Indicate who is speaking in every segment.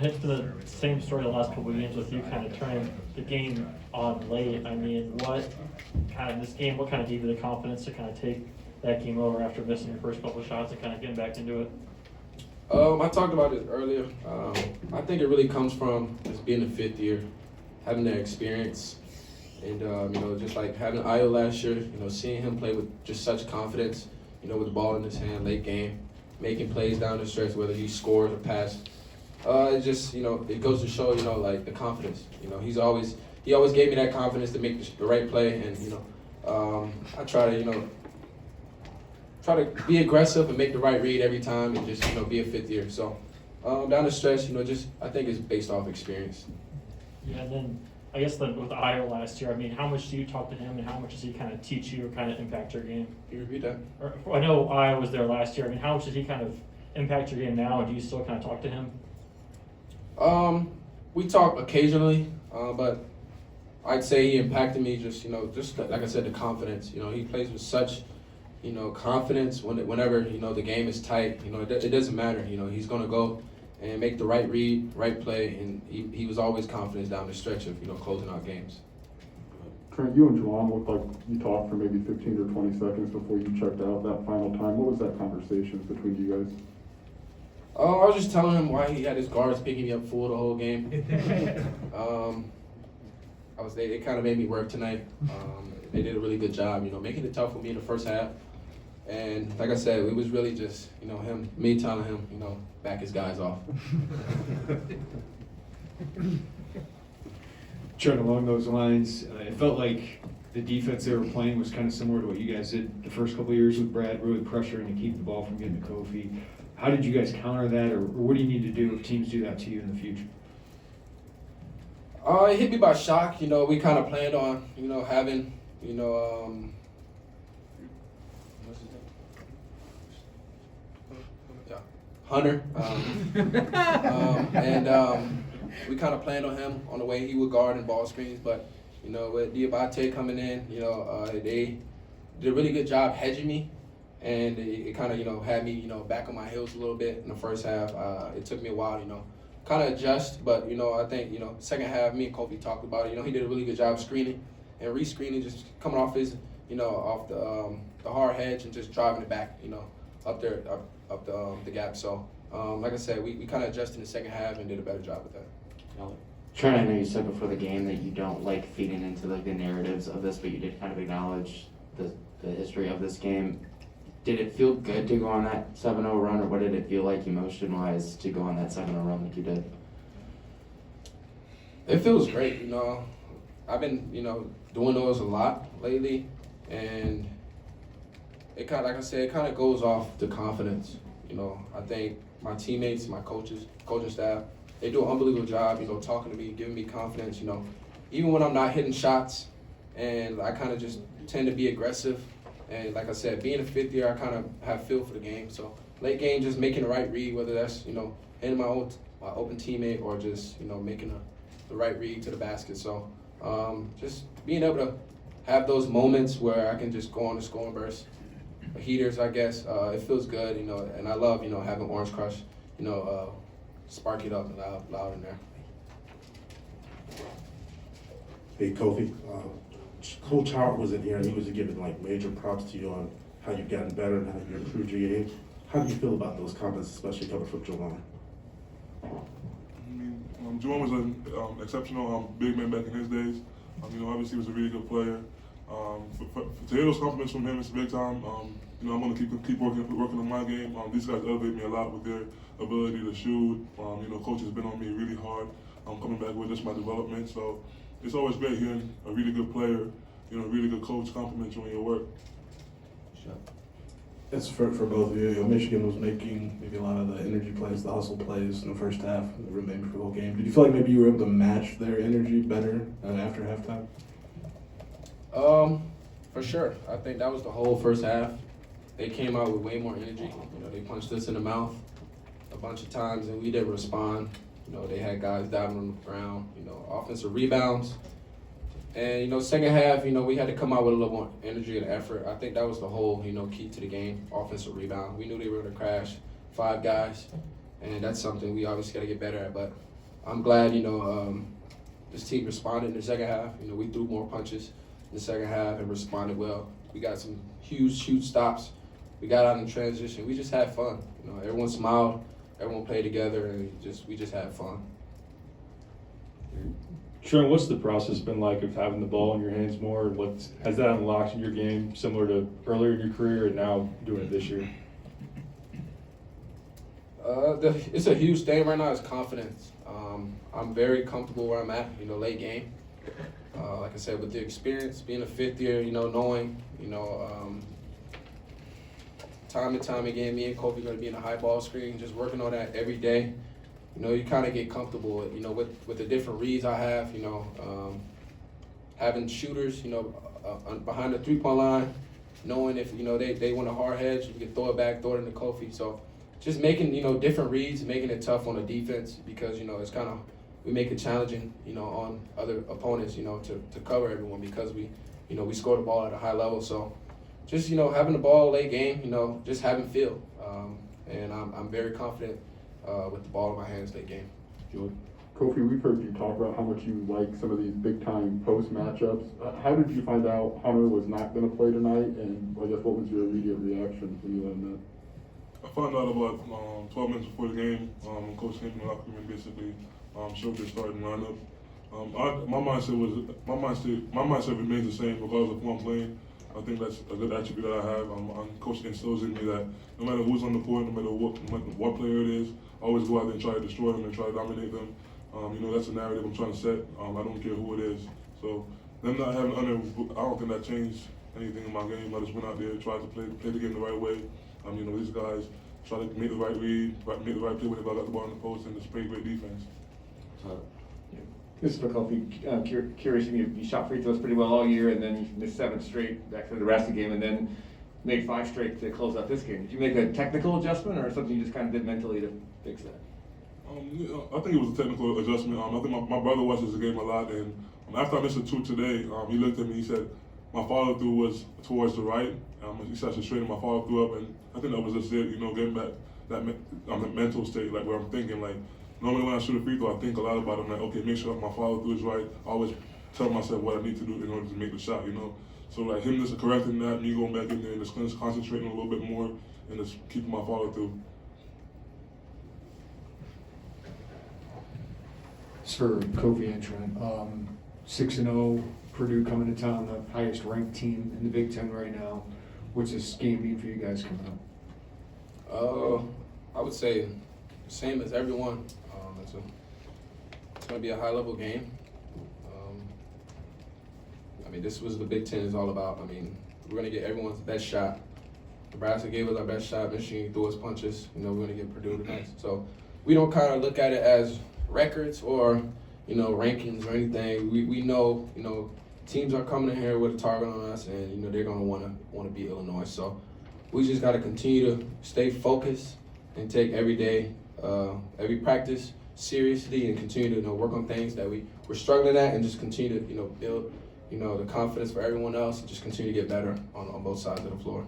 Speaker 1: It's been the same story the last couple of games with you kind of turning the game on late. I mean, what kind of gave you the confidence to kind of take that game over after missing your first couple of shots and kind of getting back into it?
Speaker 2: I talked about it earlier. I think it really comes from just being a fifth year, having that experience, and just like having Ayo last year. Seeing him play with just such confidence. With the ball in his hand, late game, making plays down the stretch, whether he scores or passes. It just it goes to show like the confidence. He always gave me that confidence to make the right play, and I try to be aggressive and make the right read every time, and just be a fifth year. So down the stretch, I think it's based off experience.
Speaker 1: Yeah, and then I guess with Io last year, I mean, how much do you talk to him, and how much does he kind of teach you or kind of impact your game?
Speaker 2: Can you repeat that?
Speaker 1: I know Io was there last year. I mean, how much does he kind of impact your game now, and do you still kind of talk to him?
Speaker 2: We talk occasionally, but I'd say he impacted me just like I said, the confidence. He plays with such confidence whenever the game is tight. It doesn't matter. He's gonna go and make the right read, right play, and he was always confident down the stretch of closing out games.
Speaker 3: Trent, you and Jelon looked like you talked for maybe 15 or 20 seconds before you checked out that final time. What was that conversation between you guys?
Speaker 2: I was just telling him why he had his guards picking me up full the whole game. They kind of made me work tonight. They did a really good job, making it tough for me in the first half. And like I said, it was really just, me telling him, back his guys off.
Speaker 4: Trent, along those lines, it felt like the defense they were playing was kind of similar to what you guys did the first couple of years with Brad, really pressuring to keep the ball from getting to Kofi. How did you guys counter that, or what do you need to do if teams do that to you in the future?
Speaker 2: It hit me by shock. We kind of planned on, having, what's his name? Yeah, Hunter. We kind of planned on him on the way he would guard and ball screens, but with Diabate coming in, they did a really good job hedging me, and it kind of had me back on my heels a little bit in the first half. It took me a while kind of adjust, but I think second half, me and Kofi talked about it. He did a really good job screening and re-screening, just coming off his off the hard hedge and just driving it back up there up the gap. So like I said, we kind of adjusted in the second half and did a better job with that.
Speaker 5: Trent, I know you said before the game that you don't like feeding into like the narratives of this, but you did kind of acknowledge the history of this game. Did it feel good to go on that 7-0 run, or what did it feel like emotion-wise to go on that 7-0 run like you did?
Speaker 2: It feels great, I've been, doing those a lot lately, and it kind of, like I said, it kind of goes off the confidence. I think my teammates, my coaches, coaching staff, they do an unbelievable job, talking to me, giving me confidence, even when I'm not hitting shots, and I kind of just tend to be aggressive. And like I said, being a fifth year, I kind of have feel for the game. So late game, just making the right read, whether that's hitting my open teammate or just making the right read to the basket. So just being able to have those moments where I can just go on the scoring burst, heaters, I guess. It feels good, and I love having Orange Crush, spark it up and loud in there.
Speaker 6: Hey Kofi. Coach Howard was in here and he was giving major props to you on how you've gotten better and how you improved your game. How do you feel about those comments, especially coming from Jelon?
Speaker 7: Jelon was an exceptional big man back in his days. Obviously he was a really good player. To hear those compliments from him, it's big time. I'm going to keep working on my game. These guys elevate me a lot with their ability to shoot. Coach has been on me really hard. Coming back with just my development. So it's always great hearing a really good player, a really good coach compliment you on your work.
Speaker 2: Sure.
Speaker 6: It's for both of you. Michigan was making maybe a lot of the energy plays, the hustle plays in the first half, and maybe for the whole game. Did you feel like maybe you were able to match their energy better after halftime?
Speaker 2: For sure. I think that was the whole first half. They came out with way more energy. They punched us in the mouth a bunch of times, and we didn't respond. They had guys diving on the ground, offensive rebounds. And, second half, we had to come out with a little more energy and effort. I think that was the whole, key to the game, offensive rebound. We knew they were going to crash 5 guys. and that's something we obviously got to get better at. But I'm glad, this team responded in the second half. We threw more punches in the second half and responded well. We got some huge stops. We got out in transition. We just had fun. Everyone smiled, everyone played together, and we just had fun.
Speaker 8: Trent, what's the process been like of having the ball in your hands more? Has that unlocked in your game similar to earlier in your career and now doing it this year?
Speaker 2: It's a huge thing right now. It's confidence. I'm very comfortable where I'm at. Late game. Like I said, with the experience, being a fifth year, knowing, time and time again, me and Kofi going to be in a high ball screen, just working on that every day. You kind of get comfortable, with the different reads I have, having shooters, behind the three-point line, knowing if, they want a hard hedge, you can throw it back, throw it into Kofi. So just making, different reads, making it tough on the defense because, it's kind of, we make it challenging, on other opponents, to cover everyone because we score the ball at a high level. So just, having the ball late game, just having feel. And I'm very confident with the ball in my hands late game.
Speaker 3: Kofi, we've heard you talk about how much you like some of these big-time post matchups. How did you find out Hunter was not going to play tonight, and I guess what was your immediate reaction when you learned that?
Speaker 7: I found out about 12 minutes before the game. When Coach came in the locker room and basically showed their starting lineup. My mindset remains the same regardless of who I'm playing. I think that's a good attribute that I have. Coach instills in me that no matter who's on the court, no matter what player it is, I always go out there and try to destroy them and try to dominate them. That's a narrative I'm trying to set. I don't care who it is. So them not having under, I don't think that changed anything in my game. I just went out there, tried to play the game the right way. These guys try to make the right read, make the right play when they got the ball in the post, and just play great defense.
Speaker 9: This is for Kofi. Curious, you shot free throws pretty well all year, and then you missed 7 straight back to the rest of the game, and then made 5 straight to close out this game. Did you make a technical adjustment, or something you just kind of did mentally to fix that?
Speaker 7: I think it was a technical adjustment. I think my brother watches the game a lot, and after I missed a 2 today, he looked at me. He said my follow through was towards the right. He said I should straighten my follow through up, and I think that was just it. Getting back that mental state, like where I'm thinking like. Normally when I shoot a free throw, I think a lot about it. I'm like, okay, make sure my follow-through is right. I always tell myself what I need to do in order to make the shot, So like him just correcting that, me going back in there and just concentrating a little bit more and just keeping my follow-through.
Speaker 4: It's for Kofi and Trent. 6-0, Purdue coming to town, the highest ranked team in the Big Ten right now. What's this game mean for you guys coming up?
Speaker 2: I would say same as everyone. It's going to be a high-level game. This was the Big Ten is all about. We're going to get everyone's best shot. Nebraska gave us our best shot. Michigan threw us punches. We're going to get Purdue tonight. So we don't kind of look at it as records or, rankings or anything. We know, teams are coming in here with a target on us, and they're going to want to beat Illinois. So we just got to continue to stay focused and take every day, every practice seriously, and continue to work on things that we're struggling at, and just continue to build the confidence for everyone else, and just continue to get better on both sides of the floor.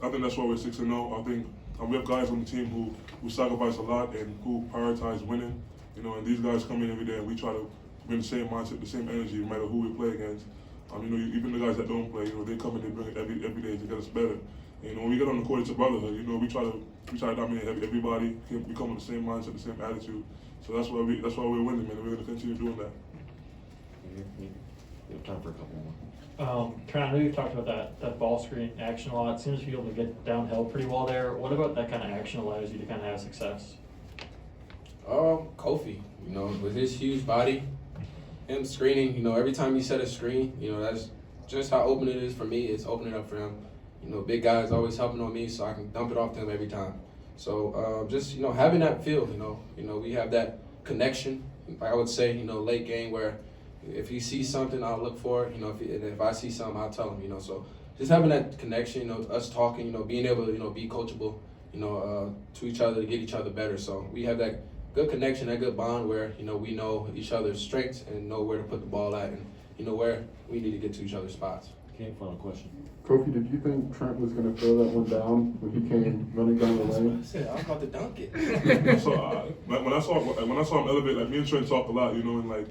Speaker 7: I think that's why we're 6-0. I think we have guys on the team who sacrifice a lot and who prioritize winning. And these guys come in every day, and we try to bring the same mindset, the same energy, no matter who we play against. Even the guys that don't play, they come in and bring it every day to get us better. When we get on the court, it's a brotherhood. We try to dominate everybody. We come with the same mindset, the same attitude. So that's why we're winning, man. And we're going to continue doing that.
Speaker 5: We have time for a couple more.
Speaker 1: Trent, I know you've talked about that ball screen action a lot. It seems to be able to get downhill pretty well there. What about that kind of action allows you to kind of have success?
Speaker 2: Kofi, with his huge body, him screening, every time he set a screen, that's just how open it is for me. It's opening up for him. Big guys always helping on me, so I can dump it off to him every time. So just having that feel, we have that connection. I would say, late game where if he sees something, I'll look for it. If I see something, I'll tell him. So just having that connection, us talking, being able to be coachable, to each other to get each other better. So we have that good connection, that good bond where we know each other's strengths and know where to put the ball at, and where we need to get to each other's spots.
Speaker 10: Okay, final question.
Speaker 3: Kofi, did you think Trent was gonna throw that one down when he came running down the
Speaker 2: That's what I
Speaker 3: lane?
Speaker 2: said. I was about to dunk it.
Speaker 7: So when I saw him elevate, like me and Trent talk a lot, you know, and like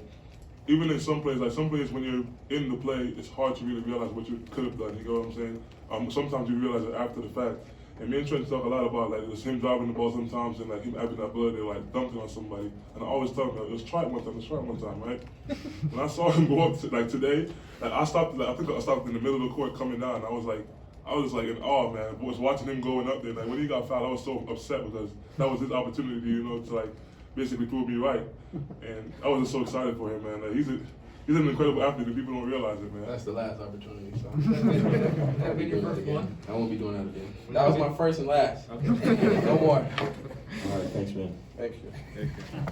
Speaker 7: even in some plays, like some plays when you're in the play, it's hard to really realize what you could have done. You know what I'm saying? Sometimes you realize it after the fact. And me and Trent talk a lot about like it was him driving the ball sometimes and like him having that ability to like dunking on somebody. And I always tell him, like, let's try it one time, right? When I saw him go up like today, like I stopped, like, I think I stopped in the middle of the court coming down. And I was just like in awe, man. I was watching him going up there. Like when he got fouled, I was so upset because that was his opportunity, you know, to like basically prove me right. And I was just so excited for him, man. Like he's an incredible athlete and people don't realize it, man.
Speaker 2: That's the last opportunity, so.
Speaker 11: That'll be your first one?
Speaker 2: I won't be doing that again. That was my first and last. No more.
Speaker 10: All right, thanks, man.
Speaker 2: Thank you.